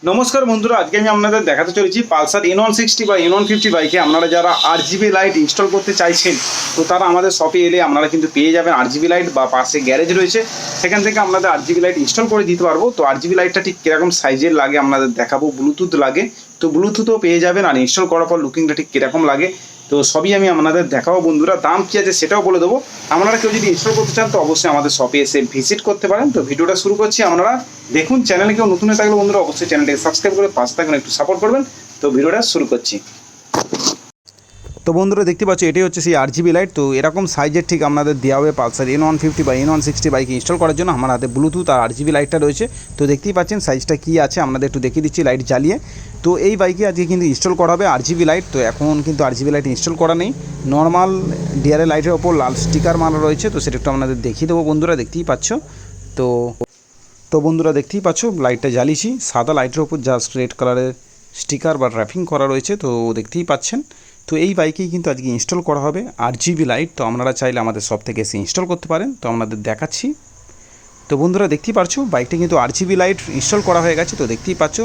নমস্কার বন্ধুরা, আজকে আমি আপনাদের দেখাতে চলেছি পালসার N160 বা N150 বাইকে আপনারা যারা RGB লাইট ইনস্টল করতে চাইছেন, তো তারা আমাদের শপে এলে আপনারা কিন্তু পেয়ে যাবেন RGB লাইট, বা পাশে গ্যারেজ রয়েছে সেখান থেকে আপনাদের RGB লাইট ইনস্টল করে দিতে পারবো। তো RGB লাইটটা ঠিক কীরকম সাইজের লাগে আপনাদের দেখাবো। ব্লুটুথ লাগে, তো ব্লুটুথও পেয়ে যাবেন, আর ইনস্টল করার পর লুকিংটা ঠিক কীরকম লাগে তো সবই আমি আপনাদের দেখাবো বন্ধুরা। দাম কী আছে সেটাও বলে দেবো। আপনারা কেউ যদি ইনস্টল করতে চান তো অবশ্যই আমাদের শপে এসে ভিজিট করতে পারেন। তো ভিডিওটা শুরু করছি। আপনারা দেখুন, চ্যানেলে কেউ নতুন হয়ে থাকলে বন্ধুরা অবশ্যই চ্যানেলটাকে সাবস্ক্রাইব করে পাশে থাকুন, একটু সাপোর্ট করবেন। তো ভিডিওটা শুরু করছি। তো বন্ধুরা দেখতে পাচ্ছ, এটাই হচ্ছে সেই RGB লাইট। তো এরকম সাইজের ঠিক আপনাদের দেওয়া হবে পালসার N150 বা N160 বাইক ইনস্টল করার জন্য। আমার হাতে ব্লুটুথ আর RGB লাইটটা রয়েছে। তো দেখতেই পাচ্ছেন সাইজটা কী আছে, আপনাদের একটু দেখিয়ে দিচ্ছি লাইট জ্বালিয়ে। তো এই বাইকে আজকে কিন্তু ইনস্টল করা হবে RGB লাইট। তো এখন কিন্তু RGB লাইট ইনস্টল করা নেই, নর্মাল ডিআরএল লাইটের ওপর লাল স্টিকার মারা রয়েছে। তো সেটা একটু আপনাদের দেখিয়ে দেবো বন্ধুরা, দেখতেই পাচ্ছ। তো বন্ধুরা দেখতেই পাচ্ছ লাইটটা জ্বালিয়েছি, সাদা লাইটের ওপর জাস্ট রেড কালারের স্টিকার বা র্যাপিং করা রয়েছে। তো দেখতেই পাচ্ছেন। তো এই বাইকেই কিন্তু আজকে ইনস্টল করা হবে RGB লাইট। তো আপনারা চাইলে আমাদের শপ থেকে এসে ইনস্টল করতে পারেন। তো আপনাদের দেখাচ্ছি। তো বন্ধুরা দেখতেই পাচ্ছ বাইকটা কিন্তু RGB লাইট ইনস্টল করা হয়ে গেছে। তো দেখতেই পাচ্ছ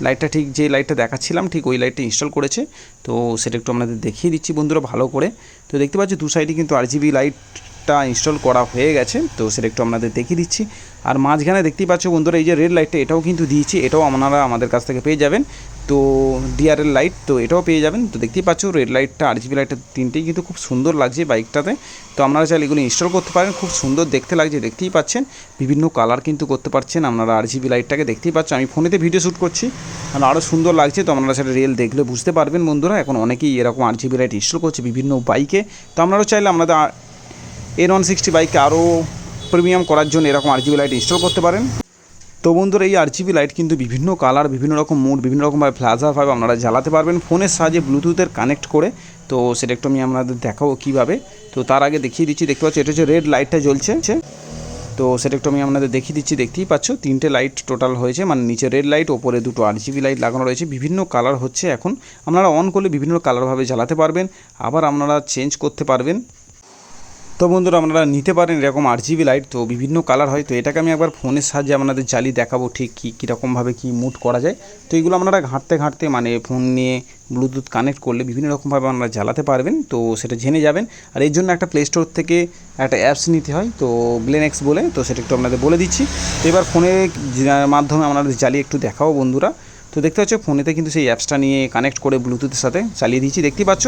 লাইটটা ঠিক যে লাইটটা দেখাচ্ছিলাম ঠিক ওই লাইটটা ইনস্টল করেছে। তো সেটা একটু আপনাদের দেখিয়ে দিচ্ছি বন্ধুরা ভালো করে। তো দেখতে পাচ্ছ দু সাইডে কিন্তু RGB লাইটটা ইনস্টল করা হয়ে গেছে। তো সেটা একটু আপনাদের দেখিয়ে দিচ্ছি। আর মাঝখানে দেখতেই পাচ্ছ বন্ধুরা এই যে রেড লাইটটা, এটাও কিন্তু দিয়েছি, এটাও আপনারা আমাদের কাছ থেকে পেয়ে যাবেন। তো ডিআরএল লাইট, তো এটাও পেয়ে যাবেন। তো দেখতেই পাচ্ছ রেড লাইটটা RGB লাইটটা তিনটেই কিন্তু খুব সুন্দর লাগছে বাইকটাতে। তো আপনারা চাইলে এগুলো ইনস্টল করতে পারেন, খুব সুন্দর দেখতে লাগছে। দেখতেই পাচ্ছেন বিভিন্ন কালার কিন্তু করতে পারছেন আপনারা RGB লাইটটাকে। দেখতেই পাচ্ছ আমি ফোনেতে ভিডিও শ্যুট করছি, আর আরও সুন্দর লাগছে। তো আপনারা সেটা রিয়েল দেখলে বুঝতে পারবেন বন্ধুরা। এখন অনেকেই এরকম RGB লাইট ইনস্টল করছে বিভিন্ন বাইকে। তো আপনারাও চাইলে আপনাদের N160 বাইককে আরও প্রিমিয়াম করার জন্য এরকম RGB লাইট ইনস্টল করতে পারেন। তো বন্ধুরা এই RGB লাইট কিন্তু বিভিন্ন কালার, বিভিন্ন রকম মুড, বিভিন্ন রকমভাবে ফ্ল্যাশারভাবে আপনারা জ্বালাতে পারবেন ফোনের সাহায্যে ব্লুটুথের কানেক্ট করে। তো সেটা একটু আমি আপনাদের দেখাবো কীভাবে। তো তার আগে দেখিয়ে দিচ্ছি, দেখতে পাচ্ছ এটা হচ্ছে রেড লাইটটা জ্বলছে। তো সেটা একটু আমি আপনাদের দেখিয়ে দিচ্ছি। দেখতেই পাচ্ছ তিনটে লাইট টোটাল হয়েছে, মানে নিচে রেড লাইট, ওপরে দুটো RGB লাইট লাগানো রয়েছে। বিভিন্ন কালার হচ্ছে এখন। আপনারা অন করলে বিভিন্ন কালারভাবে জ্বালাতে পারবেন, আবার আপনারা চেঞ্জ করতে পারবেন। তো বন্ধুরা আপনারা নিতে পারেন এরকম RGB লাইট। তো বিভিন্ন কালার হয়। তো এটাকে আমি একবার ফোনের সাহায্যে আপনাদের জ্বালিয়ে দেখাবো ঠিক কীরকমভাবে কী মুড করা যায়। তো এইগুলো আপনারা ঘাঁটতে মানে ফোন নিয়ে ব্লুটুথ কানেক্ট করলে বিভিন্ন রকমভাবে আপনারা জ্বালাতে পারবেন। তো সেটা জেনে যাবেন। আর এর জন্য একটা প্লে স্টোর থেকে একটা অ্যাপস নিতে হয়, তো ব্লেনেক্স বলে। তো সেটা একটু আপনাদের বলে দিচ্ছি। তো এবার ফোনের মাধ্যমে আপনাদের জ্বালিয়ে একটু দেখাবো বন্ধুরা। তো দেখতে পাচ্ছ ফোনেতে কিন্তু সেই অ্যাপসটা নিয়ে কানেক্ট করে ব্লুটুথের সাথে চালিয়ে দিয়েছি। দেখতেই পাচ্ছ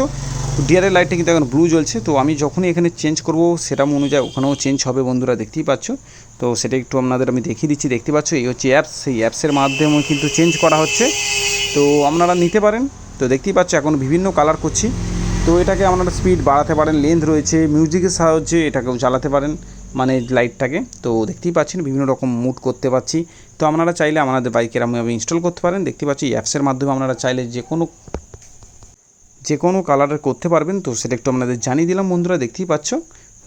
ডিআরএল লাইটটা কিন্তু এখন ব্লু জ্বলছে। তো আমি যখনই এখানে চেঞ্জ করব সেটা অনুযায়ী ওখানেও চেঞ্জ হবে বন্ধুরা, দেখতেই পাচ্ছ। তো সেটা একটু আপনাদের আমি দেখিয়ে দিচ্ছি। দেখতে পাচ্ছ এই হচ্ছে অ্যাপস, সেই অ্যাপসের মাধ্যমে কিন্তু চেঞ্জ করা হচ্ছে। তো আপনারা নিতে পারেন। তো দেখতেই পাচ্ছ এখন বিভিন্ন কালার করছি। তো এটাকে আপনারা স্পিড বাড়াতে পারেন, লেন্থ রয়েছে, মিউজিকের সাহায্যে এটাকেও চালাতে পারেন মানে লাইটটাকে। তো দেখতেই পাচ্ছেন বিভিন্ন রকম মুড করতে পারছি। তো আপনারা চাইলে আমাদের বাইকের আমি ইনস্টল করতে পারেন। দেখতে পাচ্ছি এই অ্যাপসের মাধ্যমে আপনারা চাইলে যে কোনো কালারের করতে পারবেন। তো সেটা একটু আপনাদের জানিয়ে দিলাম বন্ধুরা। দেখতেই পাচ্ছ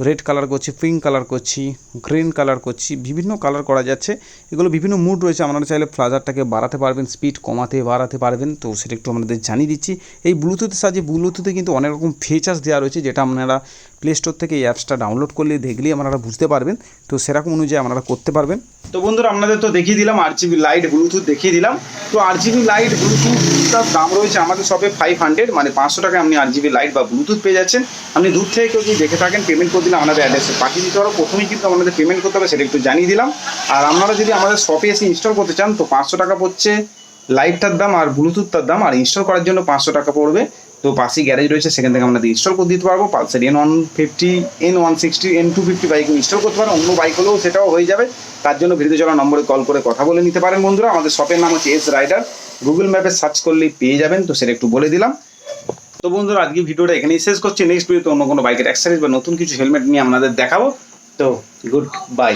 রেড কালার করছি, পিঙ্ক কালার করছি, গ্রিন কালার করছি, বিভিন্ন কালার করা যাচ্ছে। এগুলো বিভিন্ন মুড রয়েছে, আপনারা চাইলে ফ্লাজারটাকে বাড়াতে পারবেন, স্পিড কমাতে বাড়াতে পারবেন। তো সেটা একটু আপনাদের জানিয়ে দিচ্ছি। এই ব্লুটুথের সাহায্যে ব্লুটুথে কিন্তু অনেক রকম ফিচার্স দেওয়া রয়েছে, যেটা আপনারা প্লে স্টোর থেকে এই অ্যাপসটা ডাউনলোড করলে দেখলেই আপনারা বুঝতে পারবেন। তো সেরকম অনুযায়ী আপনারা করতে পারবেন। তো বন্ধুরা আপনাদের তো দেখিয়ে দিলাম RGB লাইট, ব্লুটুথ দেখিয়ে দিলাম। তো RGB লাইট ব্লুটুথটার দাম রয়েছে আমাদের শপে 500, মানে 500 টাকায় আপনি RGB লাইট বা ব্লুটুথ পেয়ে যাচ্ছেন। আপনি দূর থেকে কেউ যদি দেখে থাকেন পেমেন্ট করে দিলে আমাদের অ্যাড্রেসে পাঠিয়ে দিতে পারো। প্রথমেই কিন্তু আমাদের পেমেন্ট করতে হবে, সেটা একটু জানিয়ে দিলাম। আর আপনারা যদি আমাদের শপে এসে ইনস্টল করতে চান তো 500 টাকা পড়ছে লাইটটার দাম আর ব্লুটুথটার দাম, আর ইনস্টল করার জন্য 500 টাকা পড়বে। তো পাশেই গ্যারেজ রয়েছে, সেখান থেকে আপনাদের ইনস্টল করে দিতে পারবো। Pulsar N150, N160, N250 bike install করতে পারেন। অন্য বাইক হলেও সেটাও হয়ে যাবে। তার জন্য ভিডিও চলা নম্বরে কল করে কথা বলে নিতে পারেন বন্ধুরা। আমাদের শপের নাম হচ্ছে এস রাইডার, গুগল ম্যাপে সার্চ করলেই পেয়ে যাবেন। তো সেটা একটু বলে দিলাম। তো বন্ধুরা আজকে ভিডিওটা এখানেই শেষ করছি। নেক্সট ভিডিওতে অন্য কোনো বাইকের অ্যাক্সেসরিজ বা নতুন কিছু হেলমেট নিয়ে আপনাদের দেখাবো। তো গুড বাই।